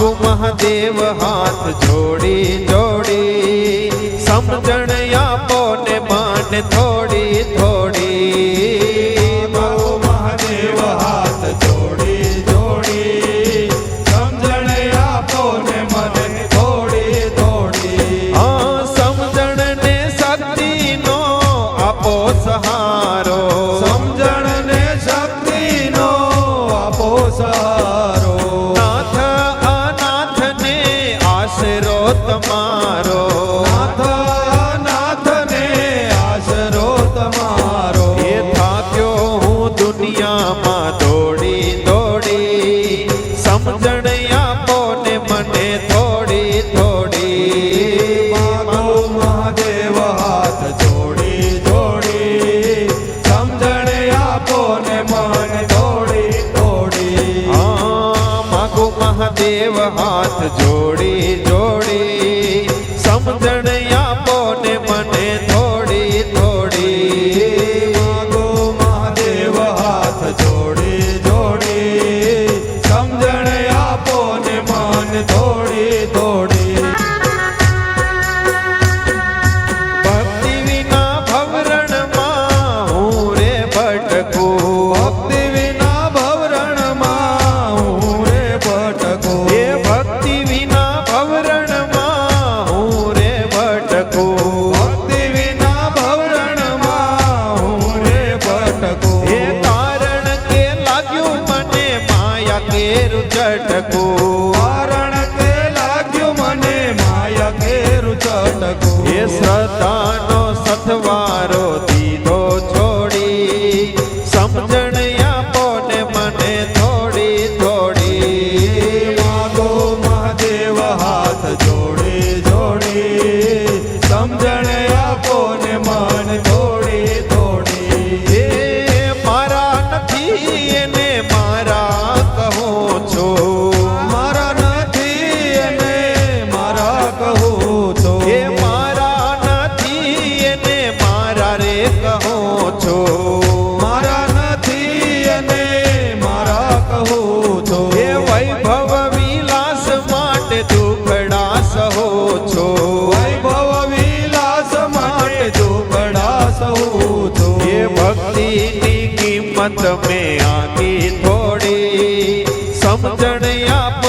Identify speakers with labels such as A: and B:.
A: मागू महादेव हाथ जोड़ी जोड़ी समझण आपो ने मान थोड़ी थोड़ी
B: मागू महादेव हाथ जोड़ी जोड़ी समझण आपो ने मन थोड़ी थोड़ी
A: हाँ समझण ने शक्ति नो आपो सहारो
B: समझण ने शक्ति नो आपो सहारो
A: नाथ अनाथ ने आसरो तमारो
B: नाथ ने आसरो तमारो
A: ये थाक्यो हूँ दुनिया में दौड़ी दौड़ी समझण आपो ने मने थोड़ी थोड़ी
B: मागो महादेव हाथ जोड़ी जोड़ी समझण आपो ने मन थोड़ी थोड़ी
A: हाँ मागो महादेव हाथ जोड़ी जोड़ी समझण आपो ने मने थोड़ी थोड़ी
B: मागो महादेव हाथ जोड़ी जोड़ी समझण आपो ने मन थोड़ी थोड़ी
A: भक्ति विना भवरण मां हूँ रे भटकू
B: भक्ति विना भवरण मां रे भटको
A: ये भक्ति विना भवरण मां हूँ रे भटकू
B: भक्ति विना भवरण मां रे भटको
A: ये कारण के लाग्यू मने माया के रुचटकू
B: कारण के लाग्यो मने माया के रुचटको
A: ये श्रद्धा नो सतवारो दीदो छोड़ी समझण आपो ने मने थोड़ी थोड़ी
B: मागो महादेव हाथ जोड़ी जोड़ी समझण आपो ने मन थोड़ी थोड़ी
A: ये मारा नथी एने मारा કહો છો
B: मारा नथी ने मारा कहू तो
A: ये मारा नथी एने मारा रे કહો છો
B: मारा नथी ने मारा कहू तो
A: ये वैभव विलास माटे दुखड़ा सहो છો
B: वैभव विलास माटे दुखड़ा सहू तो
A: ये भक्ति नी कीमत में आगी थोड़ी समझण आप